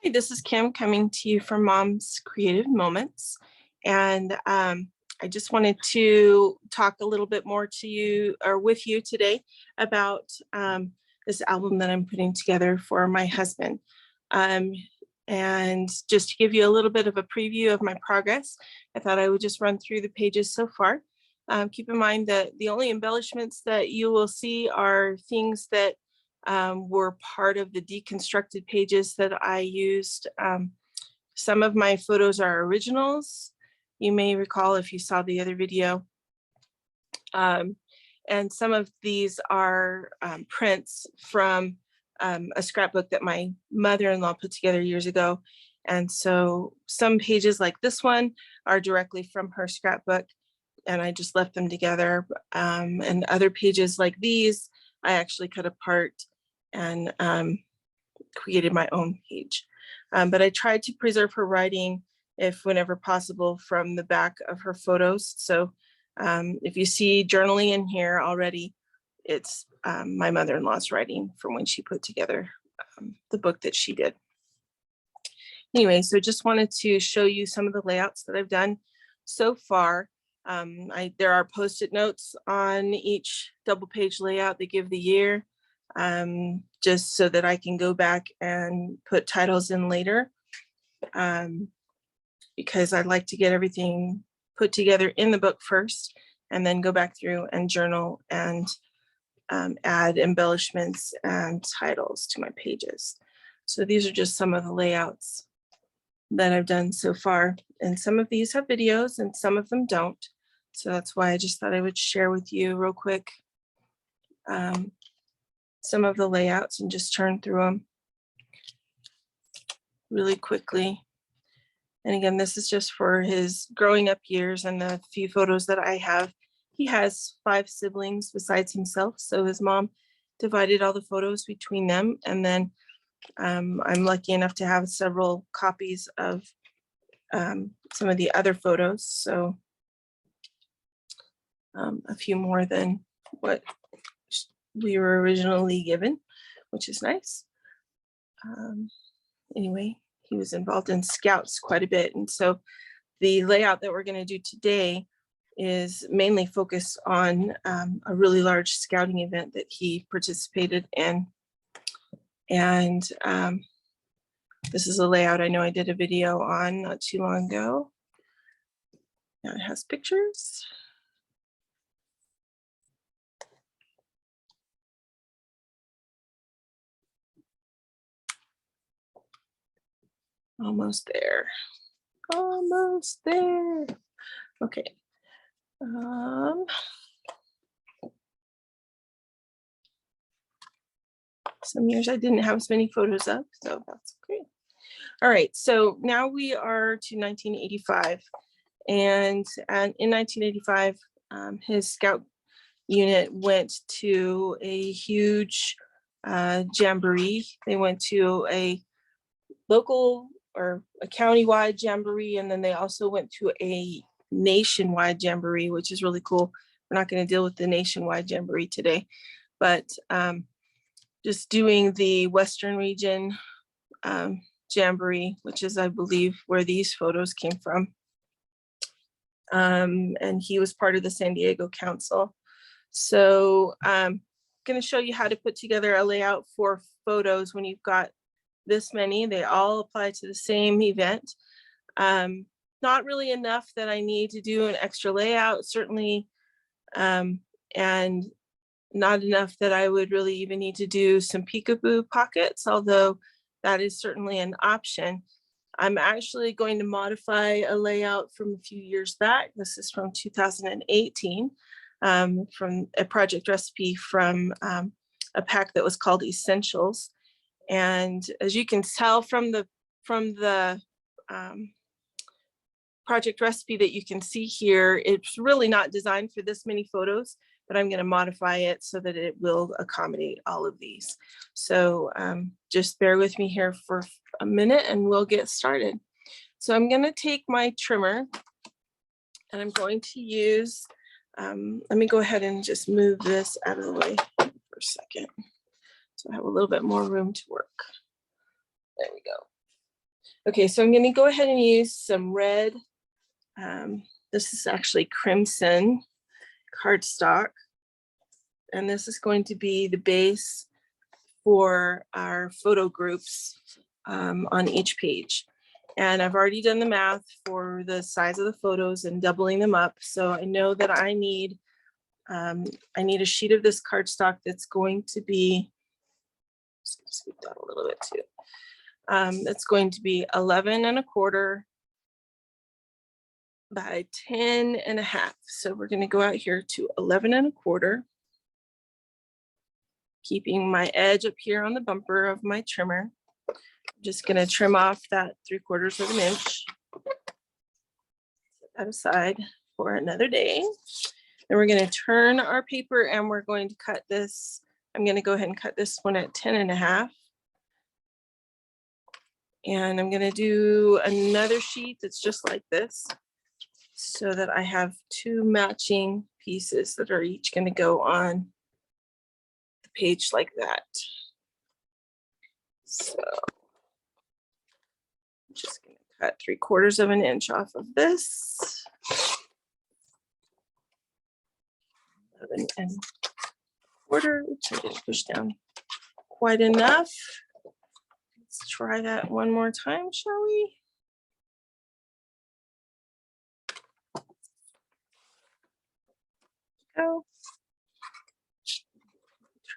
Hi, this is Kim coming to you from Mom's Creative Moments. And I just wanted to talk a little bit more to you or with you today about this album that I'm putting together for my husband. Um, and just to give you a little bit of a preview of my progress, I thought I would just run through the pages so far. Keep in mind that the only embellishments that you will see are things that were part of the deconstructed pages that I used. Some of my photos are originals. You may recall if you saw the other video. And some of these are prints from a scrapbook that my mother-in-law put together years ago. And so some pages like this one are directly from her scrapbook, and I just left them together. And other pages like these, I actually cut apart and created my own page. But I tried to preserve her writing, if whenever possible, from the back of her photos. So if you see journaling in here already, it's my mother-in-law's writing from when she put together the book that she did. Anyway, so just wanted to show you some of the layouts that I've done so far. There are Post-it notes on each double page layout that give the year, just so that I can go back and put titles in later, because I'd like to get everything put together in the book first and then go back through and journal and add embellishments and titles to my pages. So these are just some of the layouts that I've done so far. And some of these have videos and some of them don't. So that's why I just thought I would share with you real quick some of the layouts and just turn through them really quickly. And again, this is just for his growing up years and the few photos that I have. He has 5 siblings besides himself. So his mom divided all the photos between them. And then I'm lucky enough to have several copies of some of the other photos. So a few more than what we were originally given, which is nice. Anyway, he was involved in Scouts quite a bit. And so the layout that we're going to do today is mainly focused on a really large scouting event that he participated in. And this is a layout I know I did a video on not too long ago. Now it has pictures. Almost there. Almost there. Okay. Some years I didn't have as many photos up, so that's great. All right, so now we are to 1985. And in 1985, his Scout unit went to a huge Jamboree. They went to a local or a county-wide Jamboree, and then they also went to a nationwide Jamboree, which is really cool. We're not going to deal with the nationwide Jamboree today, but just doing the Western region Jamboree, which is, I believe, where these photos came from. And he was part of the San Diego Council. So I'm going to show you how to put together a layout for photos when you've got this many. They all apply to the same event. Not really enough that I need to do an extra layout, certainly, and not enough that I would really even need to do some peekaboo pockets, although that is certainly an option. I'm actually going to modify a layout from a few years back. This is from 2018, from a project recipe from a pack that was called Essentials. And as you can tell from the project recipe that you can see here, it's really not designed for this many photos, but I'm going to modify it so that it will accommodate all of these. So just bear with me here for a minute and we'll get started. So I'm going to take my trimmer and I'm going to use, let me go ahead and just move this out of the way for a second, so I have a little bit more room to work. There we go. Okay, so I'm going to go ahead and use some red. This is actually crimson cardstock. And this is going to be the base for our photo groups on each page. And I've already done the math for the size of the photos and doubling them up. So I know that I need a sheet of this cardstock that's going to be, scoop that a little bit too. That's going to be 11 1/4 by 10 1/2. So we're going to go out here to 11 1/4, keeping my edge up here on the bumper of my trimmer. I'm just going to trim off that 3/4 of an inch. Set that aside for another day. Then we're going to turn our paper and we're going to cut this. I'm going to go ahead and cut this one at 10 1/2. And I'm going to do another sheet that's just like this so that I have 2 matching pieces that are each going to go on the page like that. So I'm just going to cut 3/4 of an inch off of this. 11 1/4, which I didn't push down quite enough. Let's try that one more time, shall we? Go.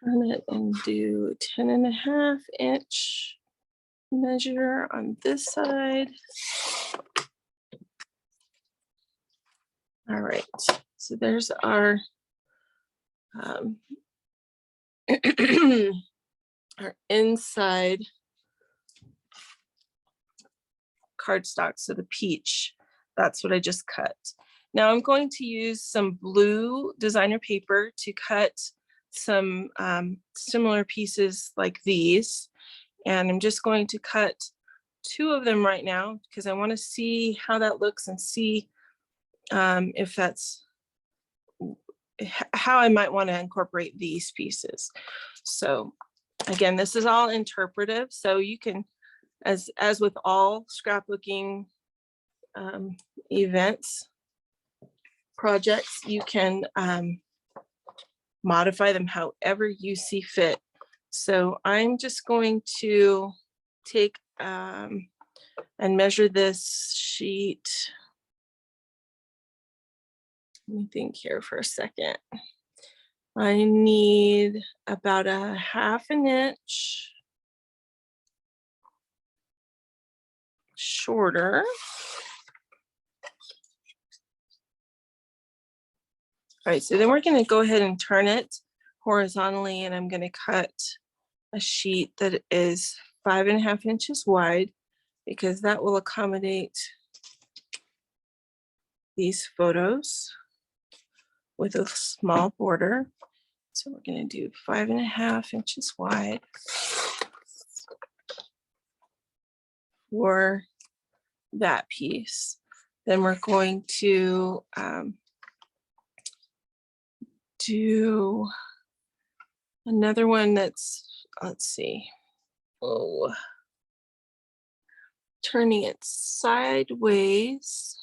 Turn it and do 10 1/2 inch measure on this side. All right, so there's our our inside cardstock, so the peach, that's what I just cut. Now I'm going to use some blue designer paper to cut some similar pieces like these. And I'm just going to cut 2 of them right now because I want to see how that looks and see if that's how I might want to incorporate these pieces. So again, this is all interpretive. So you can, as with all scrapbooking events, projects, you can modify them however you see fit. So I'm just going to take and measure this sheet. Let me think here for a second. I need about a 1/2 inch shorter. All right, so then we're going to go ahead and turn it horizontally, and I'm going to cut a sheet that is 5 1/2 inches wide because that will accommodate these photos with a small border. So we're going to do 5 1/2 inches wide for that piece. Then we're going to do another one that's, let's see, turning it sideways.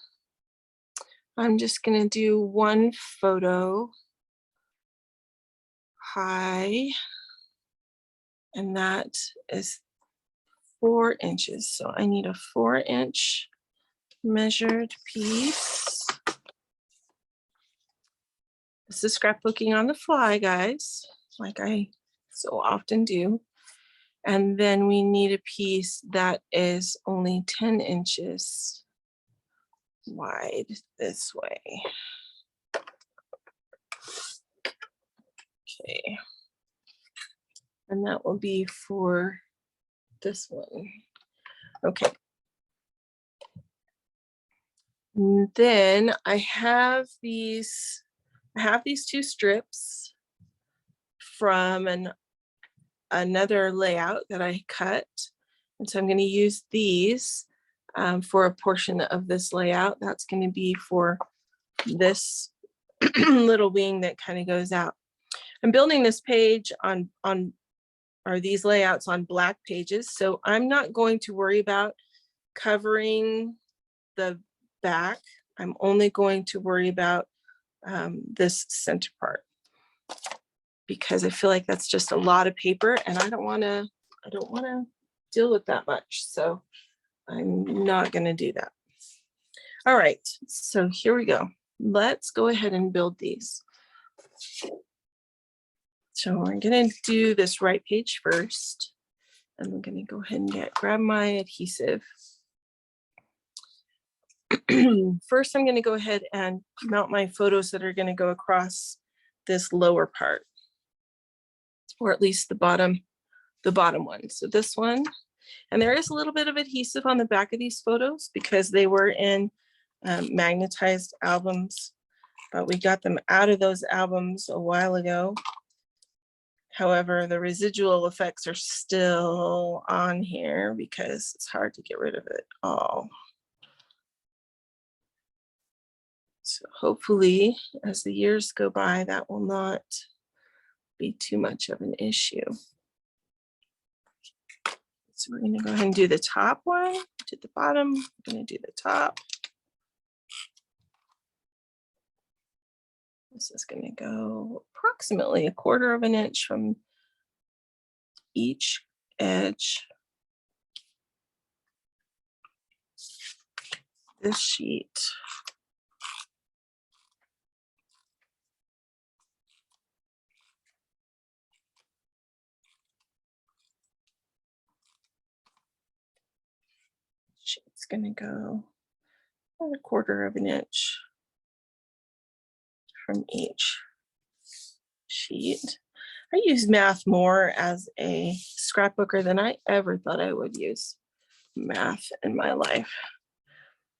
I'm just going to do 1 photo high, and that is 4 inches. So I need a 4-inch measured piece. This is scrapbooking on the fly, guys, like I so often do. And then we need a piece that is only 10 inches wide this way. Okay. And that will be for this one. Okay. And then I have these 2 strips from another layout that I cut. And so I'm going to use these for a portion of this layout. That's going to be for this little wing that kind of goes out. I'm building this page or these layouts on black pages, so I'm not going to worry about covering the back. I'm only going to worry about this center part because I feel like that's just a lot of paper and I don't want to deal with that much. So I'm not going to do that. All right, so here we go. Let's go ahead and build these. So we're going to do this right page first. And I'm going to go ahead and grab my adhesive. First, I'm going to go ahead and mount my photos that are going to go across this lower part, or at least the bottom one. So this one, and there is a little bit of adhesive on the back of these photos because they were in magnetized albums, but we got them out of those albums a while ago. However, the residual effects are still on here because it's hard to get rid of it all. So hopefully, as the years go by, that will not be too much of an issue. So we're going to go ahead and do the top one, to the bottom. We're going to do the top. This is going to go approximately 1/4 of an inch from each edge. This sheet. Sheet's going to go about 1/4 of an inch from each sheet. I use math more as a scrapbooker than I ever thought I would use math in my life.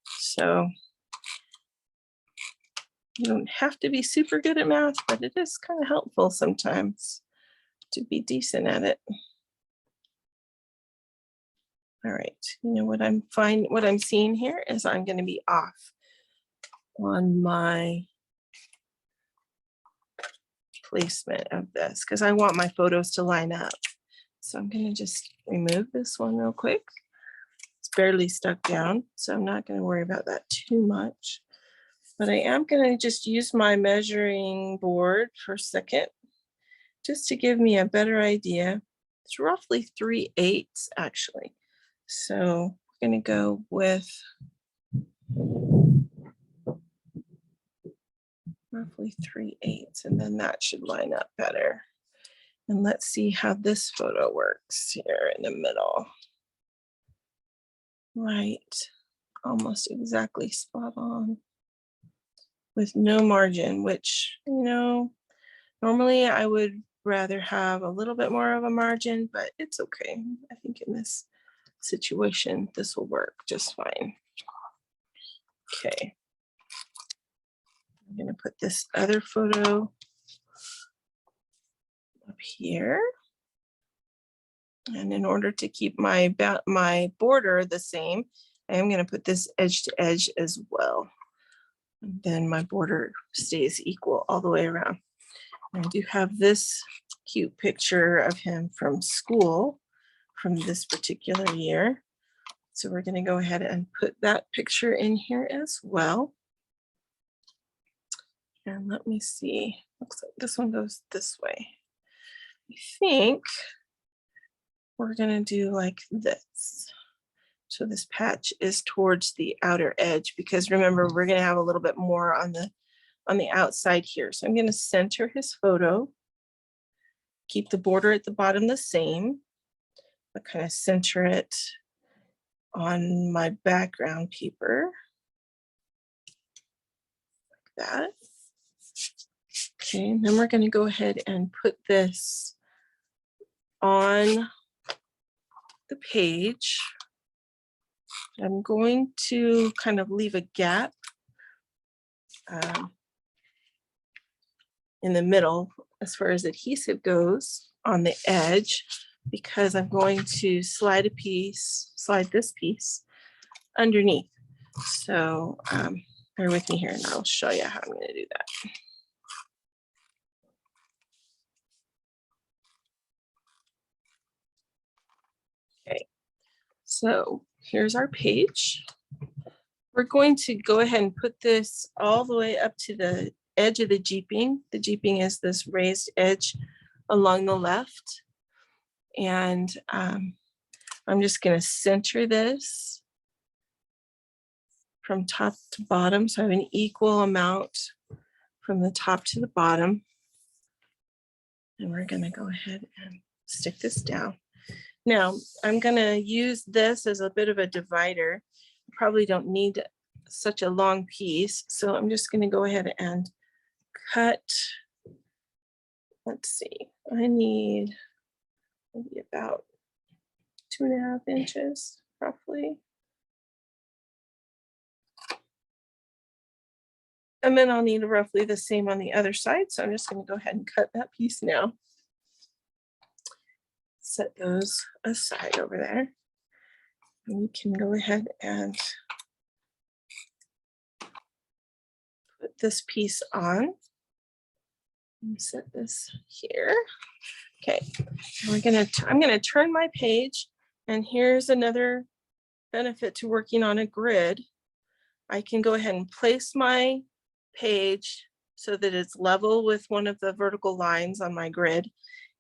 So you don't have to be super good at math, but it is kind of helpful sometimes to be decent at it. All right, you know what I'm seeing here is I'm going to be off on my placement of this because I want my photos to line up. So I'm going to just remove this one real quick. It's barely stuck down, so I'm not going to worry about that too much. But I am going to just use my measuring board for a second, just to give me a better idea. It's roughly 3/8 actually. So we're going to go with roughly 3/8, and then that should line up better. And let's see how this photo works here in the middle. Right, almost exactly spot on with no margin, which, you know, normally I would rather have a little bit more of a margin, but it's okay. I think in this situation, this will work just fine. Okay. I'm going to put this other photo up here. And in order to keep my border the same, I am going to put this edge to edge as well. And then my border stays equal all the way around. I do have this cute picture of him from school from this particular year. So we're going to go ahead and put that picture in here as well. And let me see, looks like this one goes this way. I think we're going to do like this. So this patch is towards the outer edge because remember, we're going to have a little bit more on the outside here. So I'm going to center his photo, keep the border at the bottom the same, but kind of center it on my background paper like that. Okay, and then we're going to go ahead and put this on the page. I'm going to kind of leave a gap in the middle as far as adhesive goes on the edge because I'm going to slide this piece underneath. So bear with me here and I'll show you how I'm going to do that. Okay, so here's our page. We're going to go ahead and put this all the way up to the edge of the jeeping. The jeeping is this raised edge along the left. And I'm just going to center this from top to bottom. So I have an equal amount from the top to the bottom. And we're going to go ahead and stick this down. Now, I'm going to use this as a bit of a divider. Probably don't need such a long piece. So I'm just going to go ahead and cut. Let's see, I need maybe about 2.5 inches, roughly. And then I'll need roughly the same on the other side. So I'm just going to go ahead and cut that piece now. Set those aside over there. And we can go ahead and put this piece on. And set this here. Okay, I'm gonna turn my page, and here's another benefit to working on a grid. I can go ahead and place my page so that it's level with one of the vertical lines on my grid.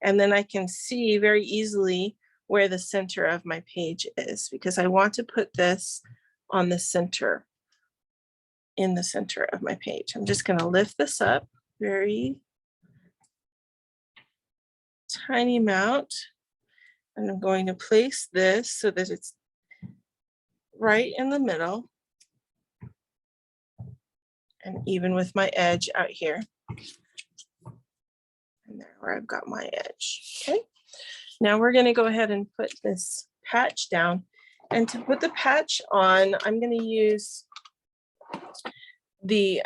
And then I can see very easily where the center of my page is, because I want to put this on the center, in the center of my page. I'm just gonna lift this up very tiny amount, and I'm going to place this so that it's right in the middle and even with my edge out here. And there where I've got my edge. Okay, now we're going to go ahead and put this patch down, and to put the patch on, I'm going to use the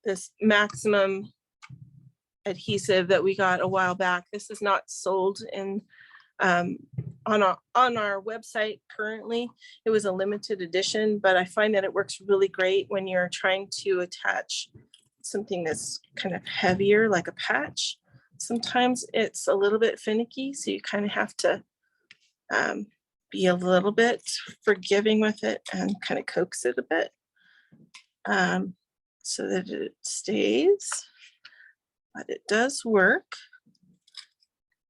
this maximum adhesive that we got a while back. This is not sold in on our website currently. It was a limited edition, but I find that it works really great when you're trying to attach something that's kind of heavier, like a patch. Sometimes it's a little bit finicky, so you kind of have to be a little bit forgiving with it and kind of coax it a bit so that it stays. But it does work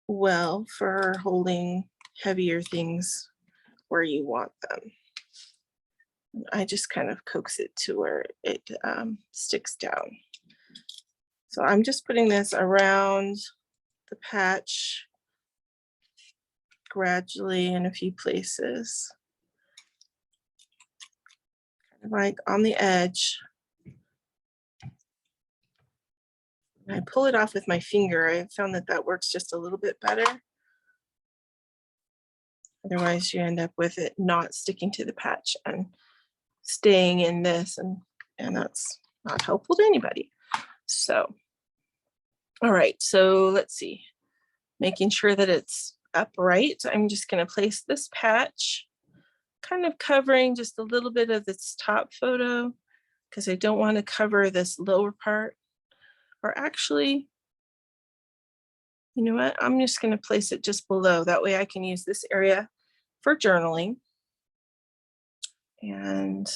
well for holding heavier things where you want them. I just kind of coax it to where it sticks down. So I'm just putting this around the patch gradually in a few places, kind of like on the edge. I pull it off with my finger. I found that that works just a little bit better. Otherwise, you end up with it not sticking to the patch and staying in this, and that's not helpful to anybody. So, all right, so let's see. Making sure that it's upright, I'm just going to place this patch, kind of covering just a little bit of this top photo, because I don't want to cover this lower part. Or actually, you know what? I'm just going to place it just below. That way I can use this area for journaling. And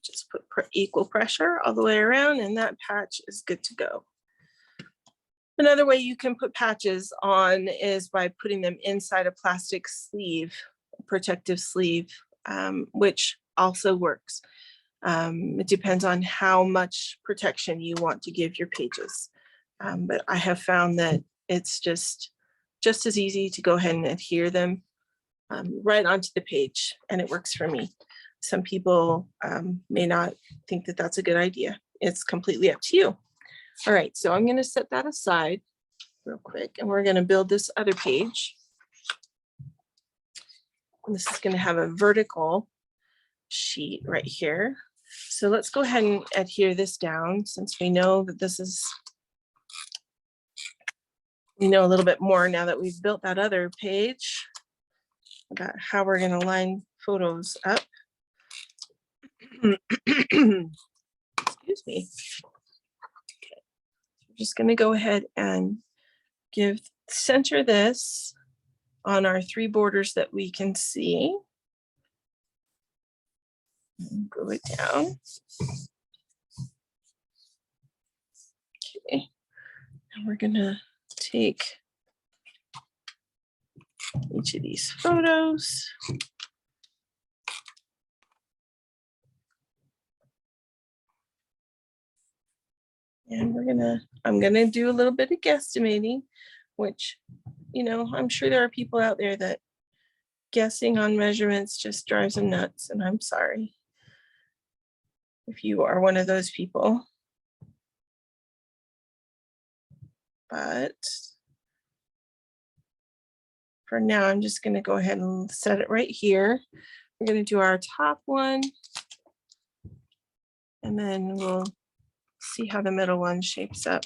just put equal pressure all the way around, and that patch is good to go. Another way you can put patches on is by putting them inside a plastic sleeve, a protective sleeve, which also works. It depends on how much protection you want to give your pages. But I have found that it's just as easy to go ahead and adhere them right onto the page, and it works for me. Some people may not think that that's a good idea. It's completely up to you. All right, so I'm going to set that aside real quick, and we're going to build this other page. And this is going to have a vertical sheet right here. So let's go ahead and adhere this down, since we know that this is, we know a little bit more now that we've built that other page about how we're going to line photos up. Excuse me. Okay. I'm just going to go ahead and give center this on our 3 borders that we can see. And glue it down. Okay, and we're gonna take each of these photos. And I'm gonna do a little bit of guesstimating, which, you know, I'm sure there are people out there that guessing on measurements just drives them nuts, and I'm sorry if you are one of those people. But for now, I'm just gonna go ahead and set it right here. We're gonna do our top one, and then we'll see how the middle one shapes up.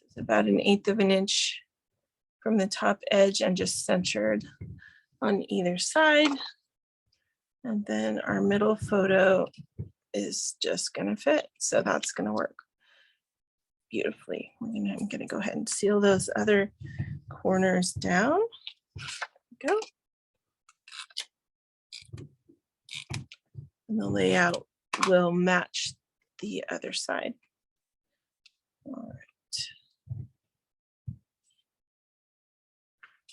This is about 1/8 of an inch from the top edge and just centered on either side. And then our middle photo is just gonna fit. So that's gonna work beautifully. I'm gonna go ahead and seal those other corners down. Go. And the layout will match the other side. All right.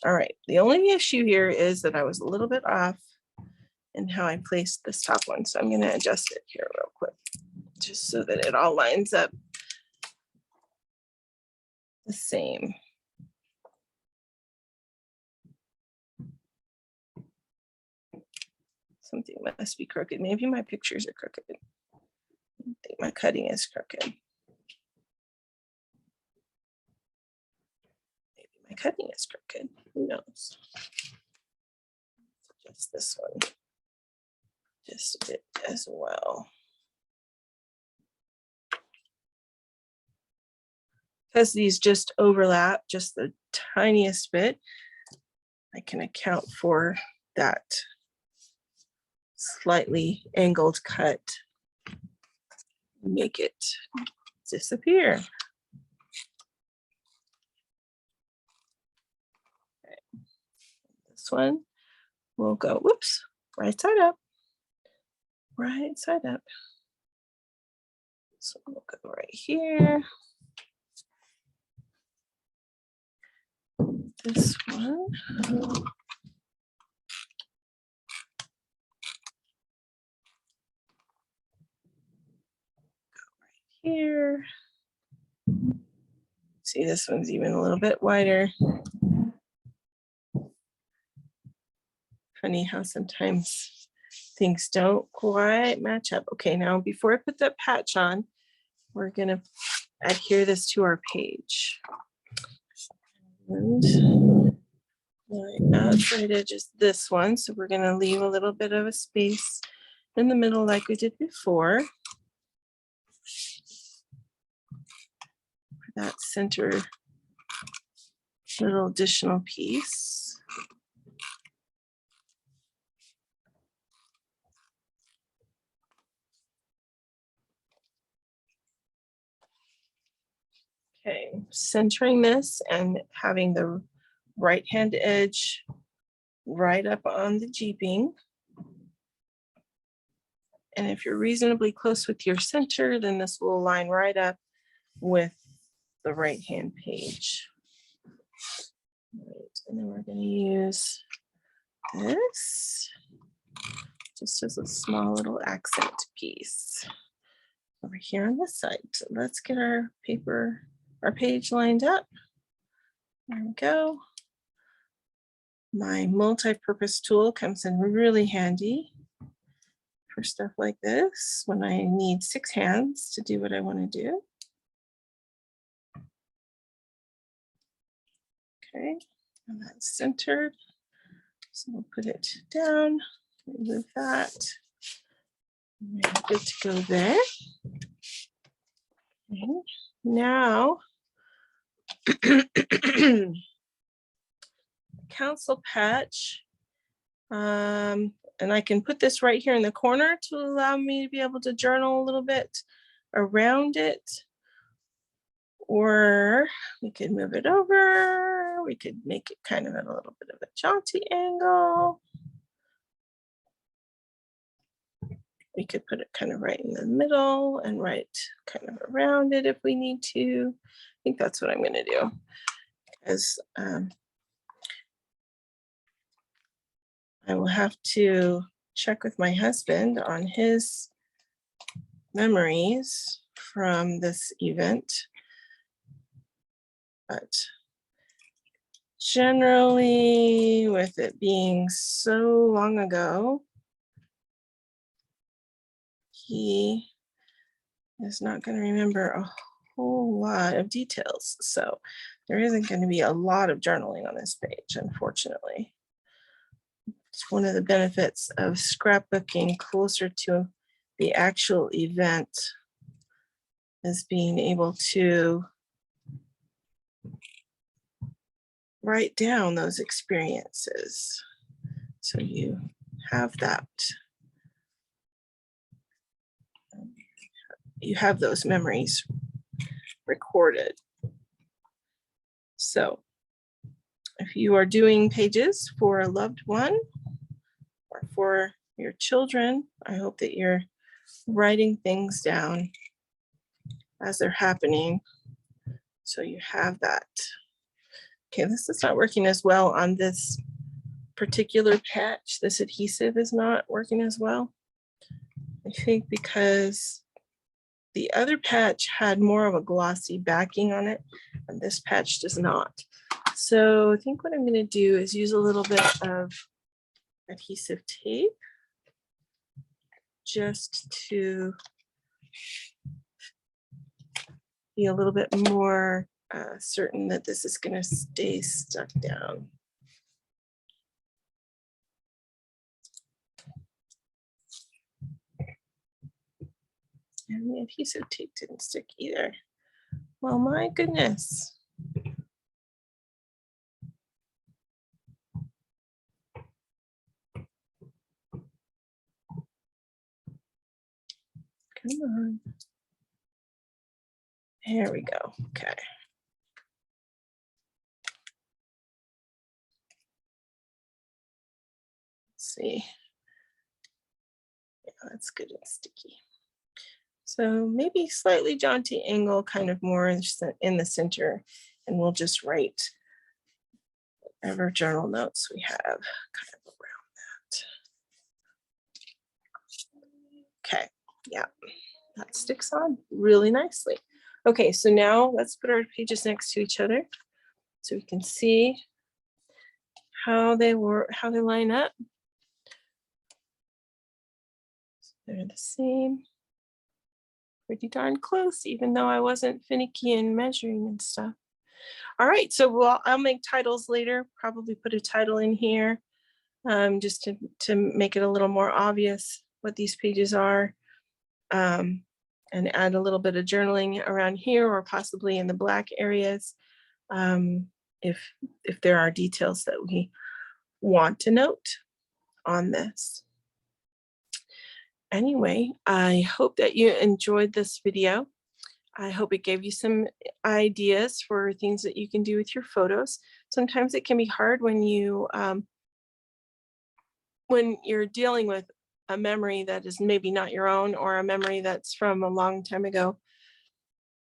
All right, the only issue here is that I was a little bit off in how I placed this top one. So I'm gonna adjust it here real quick, just so that it all lines up the same. Something must be crooked. Maybe my pictures are crooked. I think my cutting is crooked. Maybe my cutting is crooked. Who knows? Just this one, just a bit as well. Because these just overlap just the tiniest bit, I can account for that slightly angled cut. Make it disappear. Okay. This one will go, whoops, right side up. Right side up. So we'll go right here. This one. Go right here. See, this one's even a little bit wider. Funny how sometimes things don't quite match up. Okay, now before I put that patch on, we're gonna adhere this to our page. And my outside edge is this one, so we're gonna leave a little bit of a space in the middle like we did before. For that center little additional piece. Okay, centering this and having the right hand edge right up on the jeeping. And if you're reasonably close with your center, then this will line right up with the right hand page. Right, and then we're going to use this just as a small little accent piece over here on this side. So let's get our paper, our page lined up. There we go. My multi-purpose tool comes in really handy for stuff like this when I need 6 hands to do what I want to do. Okay, and that's centered. So we'll put it down, remove that. We're good to go there. Okay. Now, council patch. And I can put this right here in the corner to allow me to be able to journal a little bit around it. Or we could move it over. We could make it kind of at a little bit of a jaunty angle. We could put it kind of right in the middle and right kind of around it if we need to. I think that's what I'm going to do. Because I will have to check with my husband on his memories from this event. But generally, with it being so long ago, he is not going to remember a whole lot of details. So there isn't going to be a lot of journaling on this page, unfortunately. It's one of the benefits of scrapbooking closer to the actual event is being able to write down those experiences. So you have that. You have those memories recorded. So if you are doing pages for a loved one or for your children, I hope that you're writing things down as they're happening. So you have that. Okay, this is not working as well on this particular patch. This adhesive is not working as well. I think because the other patch had more of a glossy backing on it, and this patch does not. So I think what I'm going to do is use a little bit of adhesive tape just to be a little bit more certain that this is going to stay stuck down. And the adhesive tape didn't stick either. Well, my goodness. Come on. There we go. Okay. Let's see. Yeah, that's good and sticky. So maybe slightly jaunty angle, kind of more in the center, and we'll just write whatever journal notes we have kind of around that. Okay, yeah, that sticks on really nicely. Okay, so now let's put our pages next to each other so we can see how they line up. So they're the same. Pretty darn close, even though I wasn't finicky in measuring and stuff. All right, so I'll make titles later, probably put a title in here just to make it a little more obvious what these pages are, and add a little bit of journaling around here or possibly in the black areas if there are details that we want to note on this. Anyway, I hope that you enjoyed this video. I hope it gave you some ideas for things that you can do with your photos. Sometimes it can be hard when you're dealing with a memory that is maybe not your own or a memory that's from a long time ago,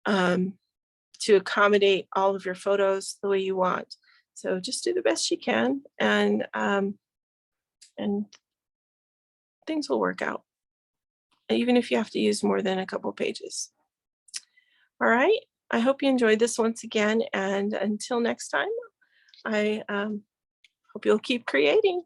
to accommodate all of your photos the way you want. So just do the best you can, and things will work out, even if you have to use more than a couple pages. All right, I hope you enjoyed this once again, and until next time, I hope you'll keep creating.